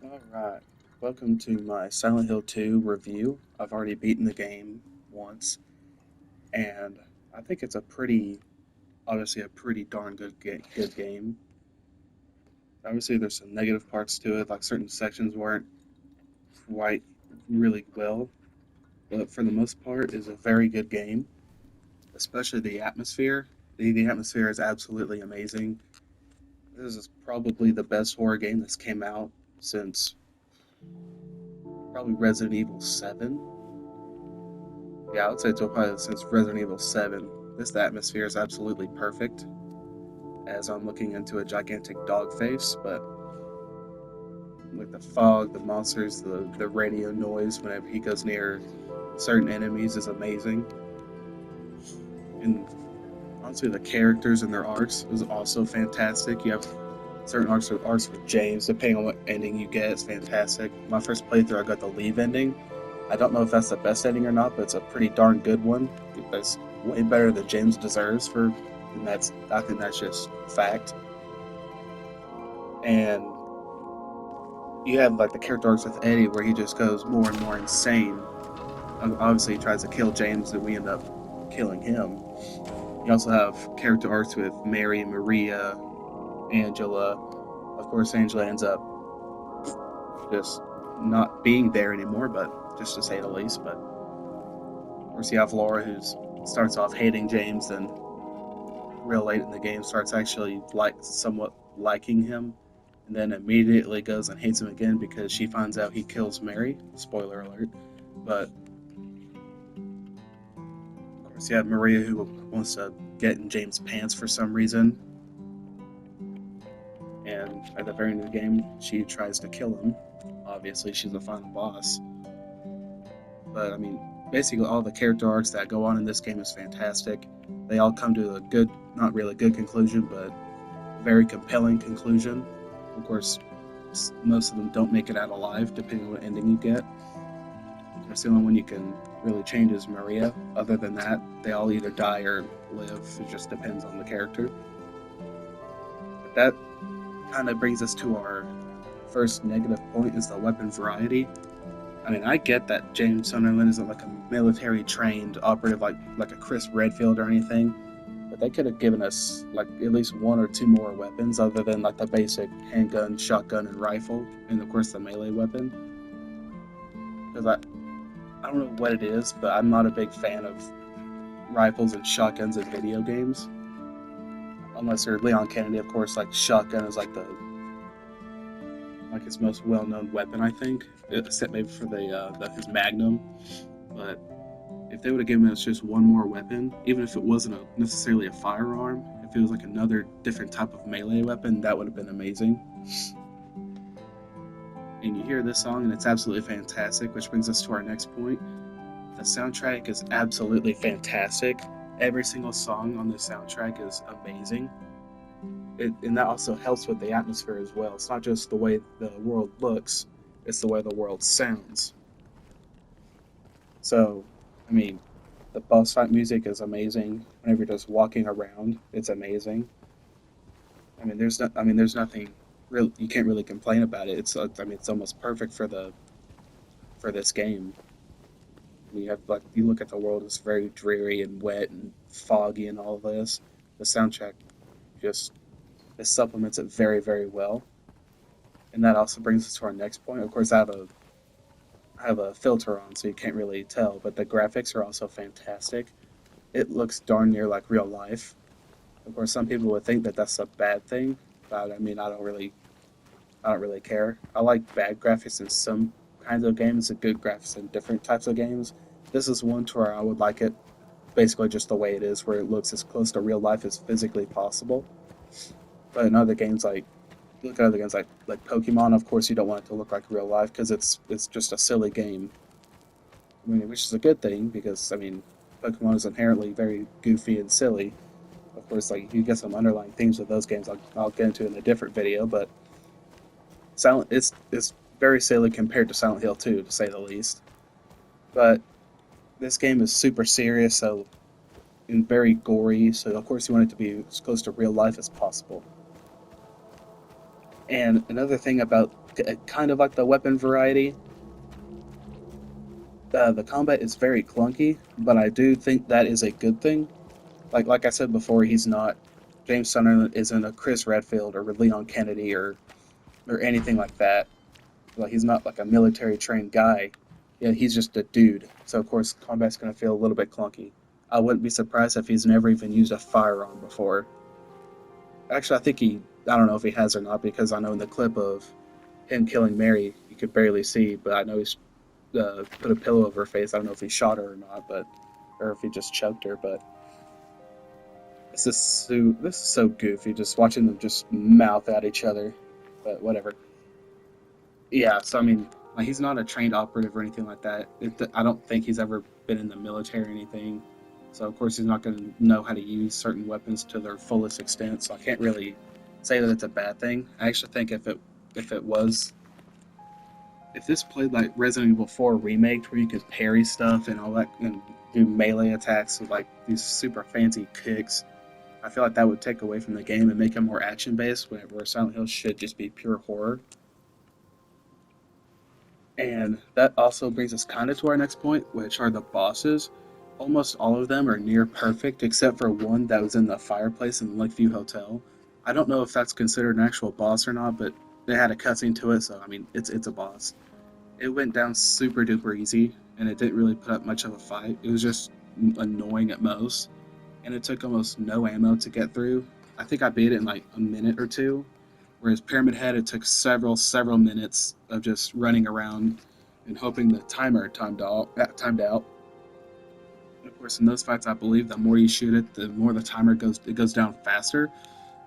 Alright, welcome to my Silent Hill 2 review. I've already beaten the game once, and I think it's obviously a pretty darn good game. Obviously, there's some negative parts to it, like certain sections weren't quite really well, but for the most part, it's a very good game, especially the atmosphere. The atmosphere is absolutely amazing. This is probably the best horror game that's came out since probably Resident Evil 7. Yeah, I would say it's probably since Resident Evil 7. This atmosphere is absolutely perfect as I'm looking into a gigantic dog face, but with the fog, the monsters, the radio noise whenever he goes near certain enemies is amazing. And honestly, the characters and their arcs is also fantastic. You have certain arcs with James, depending on what ending you get, it's fantastic. My first playthrough, I got the leave ending. I don't know if that's the best ending or not, but it's a pretty darn good one. That's way better than James deserves and I think that's just fact. And you have like the character arcs with Eddie where he just goes more and more insane. Obviously, he tries to kill James, and we end up killing him. You also have character arcs with Mary, Maria, Angela. Of course, Angela ends up just not being there anymore, but just to say the least. But of course, you have Laura, who starts off hating James, then real late in the game starts actually somewhat liking him, and then immediately goes and hates him again because she finds out he kills Mary. Spoiler alert. But of course, you have Maria, who wants to get in James' pants for some reason, and at the very end of the game, she tries to kill him. Obviously, she's the final boss. But I mean, basically, all the character arcs that go on in this game is fantastic. They all come to a good, not really good conclusion, but very compelling conclusion. Of course, most of them don't make it out alive, depending on what ending you get. That's the only one you can really change is Maria. Other than that, they all either die or live. It just depends on the character. But that kind of brings us to our first negative point is the weapon variety. I mean, I get that James Sunderland isn't like a military trained operative like a Chris Redfield or anything, but they could have given us like at least one or two more weapons other than like the basic handgun, shotgun, and rifle, and of course the melee weapon. Because I don't know what it is, but I'm not a big fan of rifles and shotguns in video games. Unless they're Leon Kennedy, of course. Like shotgun is like his most well-known weapon, I think, except maybe for his Magnum. But if they would have given us just one more weapon, even if it wasn't necessarily a firearm, if it was like another different type of melee weapon, that would have been amazing. And you hear this song, and it's absolutely fantastic, which brings us to our next point. The soundtrack is absolutely fantastic. Every single song on the soundtrack is amazing. And that also helps with the atmosphere as well. It's not just the way the world looks, it's the way the world sounds. So, I mean, the boss fight music is amazing. Whenever you're just walking around, it's amazing. There's nothing real. You can't really complain about it. It's almost perfect for this game. You have like you look at the world, it's very dreary and wet and foggy and all this. The soundtrack just it supplements it very well. And that also brings us to our next point. Of course, I have a filter on, so you can't really tell, but the graphics are also fantastic. It looks darn near like real life. Of course, some people would think that that's a bad thing, but I mean, I don't really care. I like bad graphics in some kinds of games and good graphics in different types of games. This is one to where I would like it basically just the way it is, where it looks as close to real life as physically possible. But in other games like look at other games like Pokemon, of course you don't want it to look like real life because it's just a silly game. I mean, which is a good thing because I mean, Pokemon is inherently very goofy and silly. Of course, like you get some underlying themes with those games. I'll get into in a different video, but it's very silly compared to Silent Hill 2, to say the least. But this game is super serious, so and very gory. So of course you want it to be as close to real life as possible. And another thing about kind of like the weapon variety. The combat is very clunky, but I do think that is a good thing. Like I said before, he's not James Sunderland isn't a Chris Redfield or Leon Kennedy or anything like that. Like he's not like a military trained guy. Yeah, he's just a dude. So of course combat's gonna feel a little bit clunky. I wouldn't be surprised if he's never even used a firearm before. Actually, I think he. I don't know if he has or not because I know in the clip of him killing Mary, you could barely see, but I know he's put a pillow over her face. I don't know if he shot her or not, but or if he just choked her. But this is so goofy. Just watching them just mouth at each other. But whatever. Yeah. So I mean, like, he's not a trained operative or anything like that. I don't think he's ever been in the military or anything. So of course he's not going to know how to use certain weapons to their fullest extent. So I can't really say that it's a bad thing. I actually think if it was if this played like Resident Evil 4 remake, where you could parry stuff and all that, and do melee attacks with like these super fancy kicks, I feel like that would take away from the game and make it more action based, where Silent Hill should just be pure horror. And that also brings us kind of to our next point, which are the bosses. Almost all of them are near perfect, except for one that was in the fireplace in the Lakeview Hotel. I don't know if that's considered an actual boss or not, but they had a cutscene to it, so I mean, it's a boss. It went down super duper easy, and it didn't really put up much of a fight. It was just annoying at most, and it took almost no ammo to get through. I think I beat it in like a minute or two, whereas Pyramid Head it took several minutes of just running around and hoping the timer timed out. And of course, in those fights, I believe the more you shoot it, the more the timer goes down faster.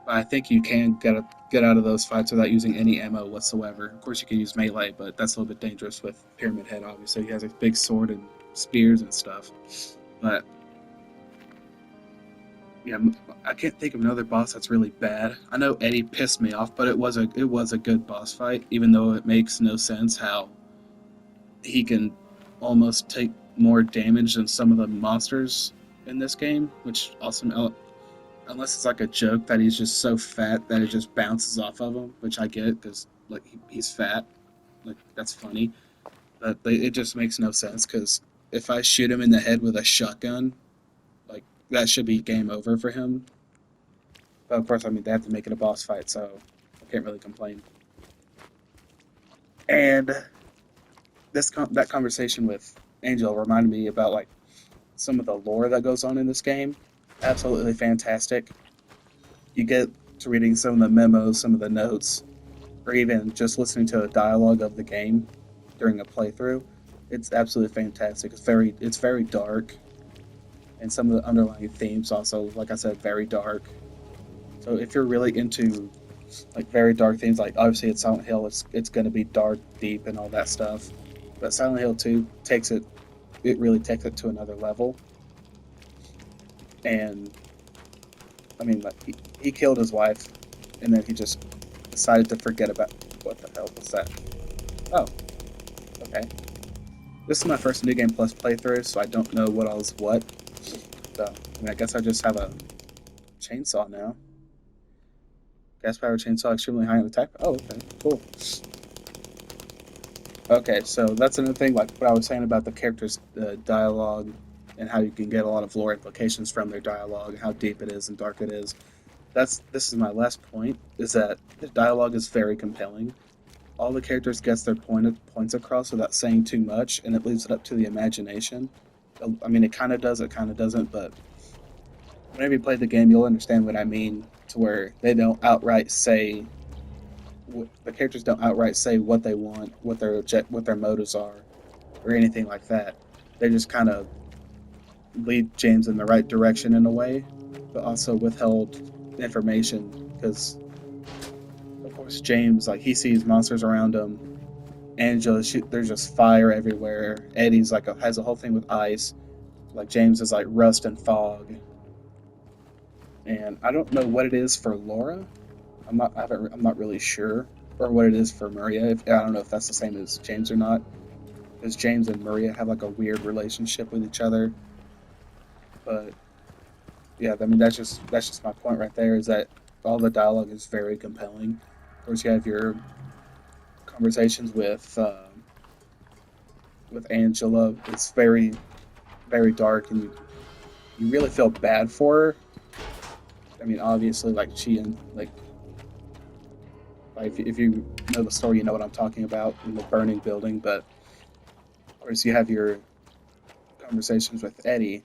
But I think you can get out of those fights without using any ammo whatsoever. Of course, you can use melee, but that's a little bit dangerous with Pyramid Head. Obviously, he has a big sword and spears and stuff. But yeah, I can't think of another boss that's really bad. I know Eddie pissed me off, but it was a good boss fight, even though it makes no sense how he can almost take more damage than some of the monsters in this game, which also unless it's like a joke that he's just so fat that it just bounces off of him, which I get because like he's fat, like that's funny, but it just makes no sense because if I shoot him in the head with a shotgun, like that should be game over for him. But of course, I mean they have to make it a boss fight, so I can't really complain. And that conversation with Angel reminded me about like some of the lore that goes on in this game. Absolutely fantastic. You get to reading some of the memos, some of the notes, or even just listening to a dialogue of the game during a playthrough. It's absolutely fantastic. It's very dark, and some of the underlying themes also, like I said, very dark. So if you're really into like very dark themes, like obviously it's Silent Hill, it's going to be dark, deep, and all that stuff. But Silent Hill 2 it really takes it to another level. And I mean, like he killed his wife, and then he just decided to forget about what the hell was that? Oh, okay. This is my first New Game Plus playthrough, so I don't know what all's what. So I mean, I guess I just have a chainsaw now. Gas powered chainsaw, extremely high in attack. Oh, okay, cool. Okay, so that's another thing, like what I was saying about the characters' dialogue and how you can get a lot of lore implications from their dialogue and how deep it is and dark it is. This is my last point, is that the dialogue is very compelling. All the characters gets their points across without saying too much, and it leaves it up to the imagination. I mean, it kind of does, it kind of doesn't, but whenever you play the game, you'll understand what I mean. To where they don't outright say, the characters don't outright say what they want, what their motives are, or anything like that. They just kind of lead James in the right direction in a way, but also withheld information because, of course, James like he sees monsters around him. Angela, there's just fire everywhere. Eddie's like has a whole thing with ice. Like James is like rust and fog. And I don't know what it is for Laura. I'm not really sure, or what it is for Maria. I don't know if that's the same as James or not. Because James and Maria have like a weird relationship with each other. But yeah, I mean that's just my point right there. Is that all the dialogue is very compelling. Of course, you have your conversations with Angela. It's very very dark, and you really feel bad for her. I mean, obviously, like she and like if you know the story, you know what I'm talking about in the burning building. But of course, you have your conversations with Eddie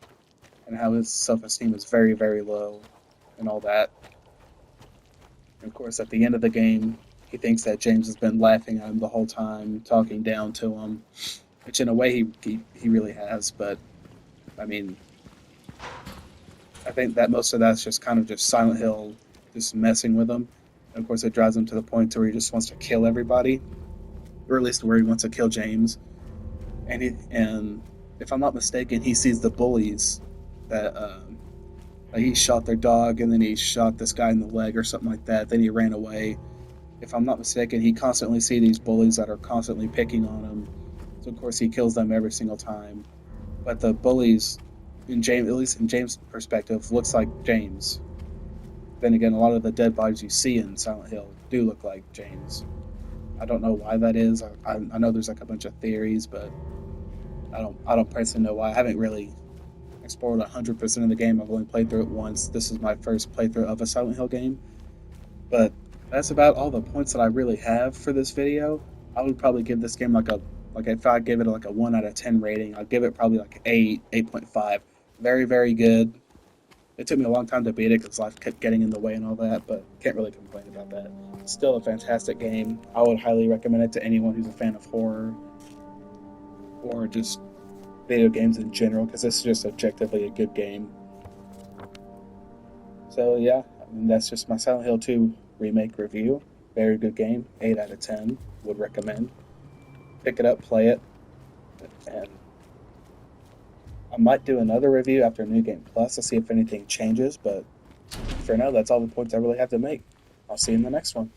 and how his self-esteem is very very low and all that. And of course, at the end of the game, he thinks that James has been laughing at him the whole time, talking down to him, which in a way he really has. But I mean, I think that most of that's just kind of just Silent Hill just messing with him. And of course, it drives him to the point where he just wants to kill everybody, or at least where he wants to kill James. And if I'm not mistaken, he sees the bullies that like he shot their dog, and then he shot this guy in the leg or something like that. Then he ran away. If I'm not mistaken, he constantly sees these bullies that are constantly picking on him. So of course he kills them every single time. But the bullies, in James, at least in James' perspective, looks like James. Then again, a lot of the dead bodies you see in Silent Hill do look like James. I don't know why that is. I know there's like a bunch of theories, but I don't personally know why. I haven't really explored 100% of the game. I've only played through it once. This is my first playthrough of a Silent Hill game. But that's about all the points that I really have for this video. I would probably give this game like if I give it like a 1 out of 10 rating, I'd give it probably like 8.5. Very, very good. It took me a long time to beat it because life kept getting in the way and all that, but can't really complain about that. Still a fantastic game. I would highly recommend it to anyone who's a fan of horror or just video games in general, because this is just objectively a good game. So yeah, I mean, that's just my Silent Hill 2 remake review. Very good game. 8 out of 10. Would recommend. Pick it up, play it, and I might do another review after New Game Plus to see if anything changes. But for now, that's all the points I really have to make. I'll see you in the next one.